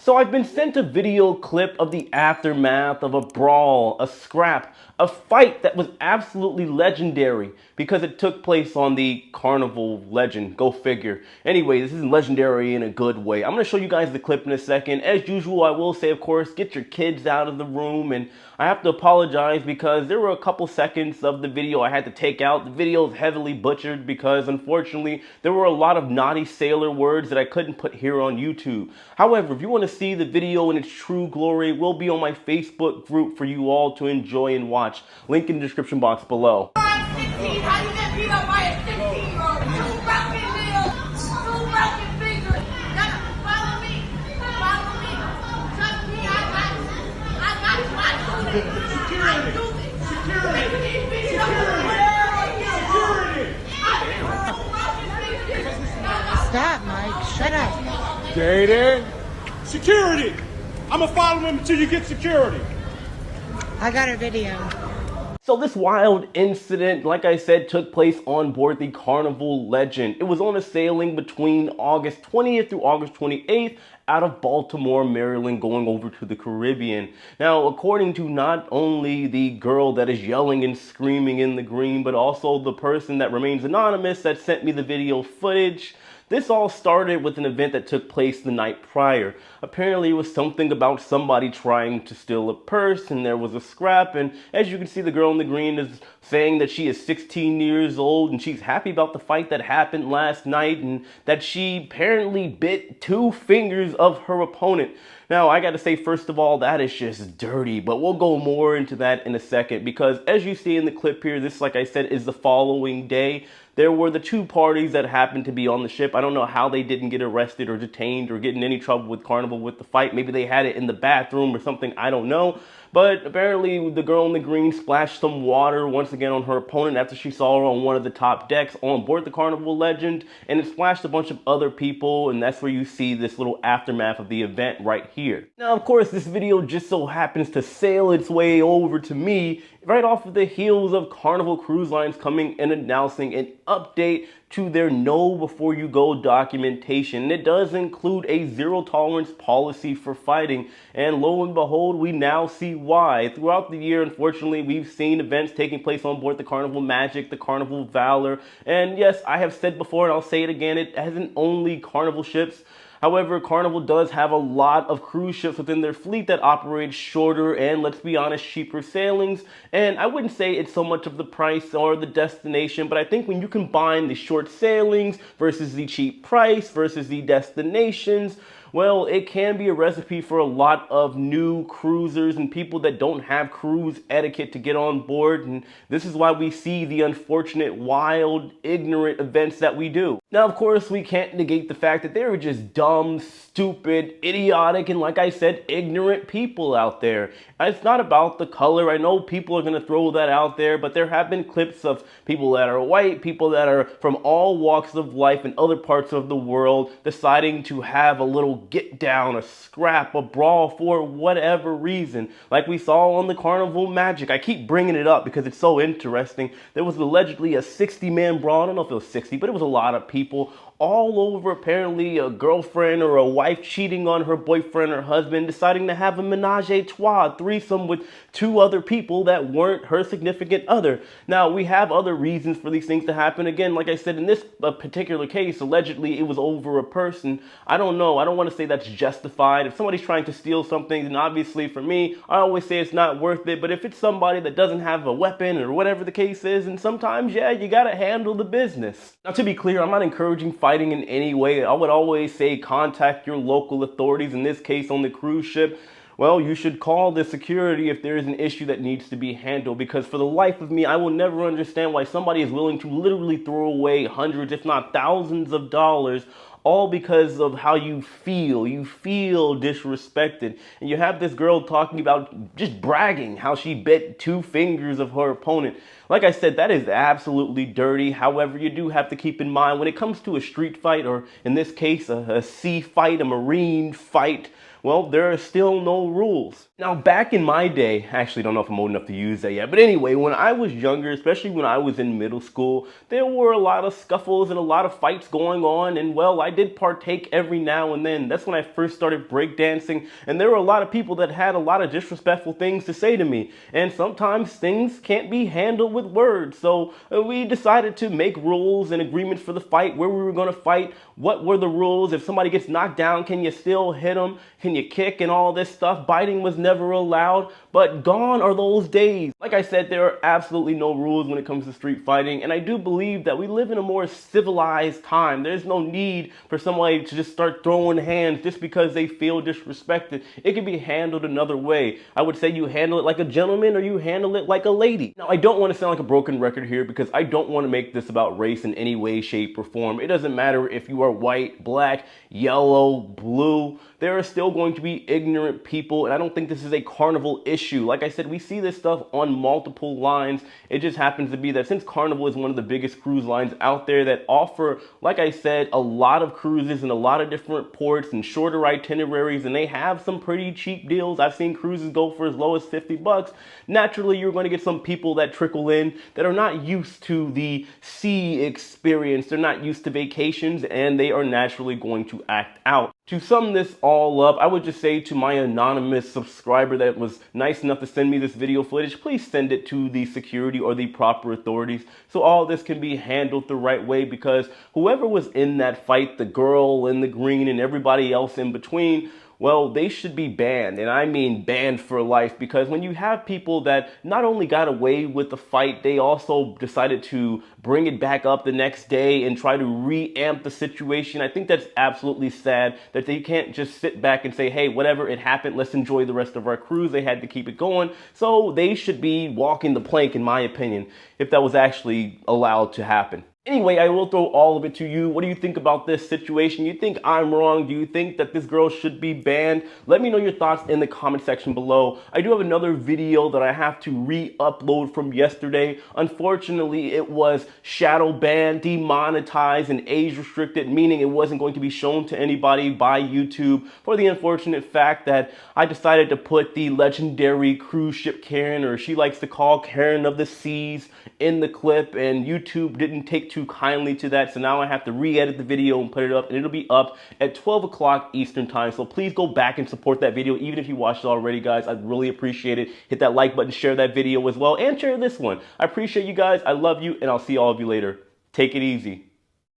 So I've been sent a video clip of the aftermath of a brawl, a scrap, a fight that was absolutely legendary because it took place on the Carnival Legend. Go figure. Anyway, this isn't legendary in a good way. I'm going to show you guys the clip in a second. As usual, I will say, of course, get your kids out of the room, and I have to apologize because there were a couple seconds of the video I had to take out. The video is heavily butchered because, unfortunately, there were a lot of naughty sailor words that I couldn't put here on YouTube. However, if you want to see the video in its true glory, it will be on my Facebook group for you all to enjoy and watch. Link in the description box below. I'm 16. How you get beat up by a 16-year-old? Two broken nails, two broken fingers. Follow me. Follow me. Trust me, I got you. I do this. I do this. Security. Stop, Mike. Shut up. Jaden. Security. I'm gonna follow him until you get security. I got a video. So this wild incident, like I said, took place on board the Carnival Legend. It was on a sailing between August 20th through August 28th out of Baltimore, Maryland, going over to the Caribbean. Now, according to not only the girl that is yelling and screaming in the green, but also the person that remains anonymous that sent me the video footage, this all started with an event that took place the night prior. Apparently, it was something about somebody trying to steal a purse, and there was a scrap, and as you can see, the girl in the green is saying that she is 16 years old, and she's happy about the fight that happened last night, and that she apparently bit 2 fingers of her opponent. Now, I gotta say, first of all, that is just dirty, but we'll go more into that in a second, because as you see in the clip here, this, like I said, is the following day. There were the 2 parties that happened to be on the ship. I don't know how they didn't get arrested or detained or get in any trouble with Carnival with the fight. Maybe they had it in the bathroom or something, I don't know. But apparently the girl in the green splashed some water once again on her opponent after she saw her on one of the top decks on board the Carnival Legend, and it splashed a bunch of other people, and that's where you see this little aftermath of the event right here. Now, of course, this video just so happens to sail its way over to me right off of the heels of Carnival Cruise Lines coming and announcing an update to their know before you go documentation. And it does include a zero tolerance policy for fighting, and lo and behold, we now see why. Throughout the year, unfortunately, we've seen events taking place on board the Carnival Magic, the Carnival Valor, and yes, I have said before and I'll say it again, it hasn't only Carnival ships. However, Carnival does have a lot of cruise ships within their fleet that operate shorter and, let's be honest, cheaper sailings. And I wouldn't say it's so much of the price or the destination, but I think when you combine the short sailings versus the cheap price versus the destinations, well, it can be a recipe for a lot of new cruisers and people that don't have cruise etiquette to get on board. And this is why we see the unfortunate, wild, ignorant events that we do. Now, of course, we can't negate the fact that there are just dumb, stupid, idiotic, and like I said, ignorant people out there. It's not about the color. I know people are going to throw that out there, but there have been clips of people that are white, people that are from all walks of life and other parts of the world deciding to have a little get down, a scrap, a brawl for whatever reason. Like we saw on the Carnival Magic. I keep bringing it up because it's so interesting. There was allegedly a 60-man brawl. I don't know if it was 60, but it was a lot of people all over, apparently a girlfriend or a wife cheating on her boyfriend or husband, deciding to have a menage a trois, threesome with 2 other people that weren't her significant other. Now, we have other reasons for these things to happen. Again, like I said, in this particular case, allegedly it was over a person. I don't know. I don't want to say that's justified. If somebody's trying to steal something, then obviously for me, I always say it's not worth it. But if it's somebody that doesn't have a weapon or whatever the case is, and sometimes, yeah, you got to handle the business. Now, to be clear, I'm not encouraging fighting in any way. I would always say contact your local authorities. In this case, on the cruise ship, well, you should call the security if there is an issue that needs to be handled, because for the life of me, I will never understand why somebody is willing to literally throw away hundreds, if not thousands of dollars, all because of how you feel. You feel disrespected. And you have this girl talking about just bragging how she bit 2 fingers of her opponent. Like I said, that is absolutely dirty. However, you do have to keep in mind when it comes to a street fight, or in this case, a sea fight, a marine fight, well, there are still no rules. Now, back in my day, I actually don't know if I'm old enough to use that yet, but anyway, when I was younger, especially when I was in middle school, there were a lot of scuffles and a lot of fights going on, and well, I did partake every now and then. That's when I first started breakdancing, and there were a lot of people that had a lot of disrespectful things to say to me, and sometimes things can't be handled with words, so we decided to make rules and agreements for the fight, where we were going to fight, what were the rules, if somebody gets knocked down, can you still hit them, can you kick, and all this stuff. Biting was never allowed, but gone are those days. Like I said, there are absolutely no rules when it comes to street fighting, and I do believe that we live in a more civilized time. There's no need for somebody to just start throwing hands just because they feel disrespected. It can be handled another way. I would say you handle it like a gentleman or you handle it like a lady. Now, I don't want to sound like a broken record here because I don't want to make this about race in any way, shape, or form. It doesn't matter if you are white, black, yellow, blue. There are still going to be ignorant people, and I don't think this is a Carnival issue. Like I said, we see this stuff on multiple lines. It just happens to be that since Carnival is one of the biggest cruise lines out there that offer, like I said, a lot of cruises in a lot of different ports and shorter itineraries, and they have some pretty cheap deals. I've seen cruises go for as low as 50 bucks. Naturally, you're going to get some people that trickle in that are not used to the sea experience. They're not used to vacations, and they are naturally going to act out. To sum this all up, I would just say to my anonymous subscriber that was nice enough to send me this video footage, please send it to the security or the proper authorities so all this can be handled the right way, because whoever was in that fight, the girl in the green and everybody else in between, well, they should be banned, and I mean banned for life, because when you have people that not only got away with the fight, they also decided to bring it back up the next day and try to re-amp the situation. I think that's absolutely sad that they can't just sit back and say, hey, whatever, it happened, let's enjoy the rest of our cruise. They had to keep it going, so they should be walking the plank, in my opinion, if that was actually allowed to happen. Anyway, I will throw all of it to you. What do you think about this situation? You think I'm wrong? Do you think that this girl should be banned? Let me know your thoughts in the comment section below. I do have another video that I have to re-upload from yesterday. Unfortunately, it was shadow banned, demonetized, and age restricted, meaning it wasn't going to be shown to anybody by YouTube, for the unfortunate fact that I decided to put the legendary cruise ship Karen, or she likes to call Karen of the Seas, in the clip, and YouTube didn't take too kindly to that, so now I have to re-edit the video and put it up, and it'll be up at 12 o'clock Eastern time. So please go back and support that video, even if you watched it already, guys. I'd really appreciate it. Hit that like button, share that video as well, and share this one. I appreciate you guys. I love you, and I'll see all of you later. Take it easy.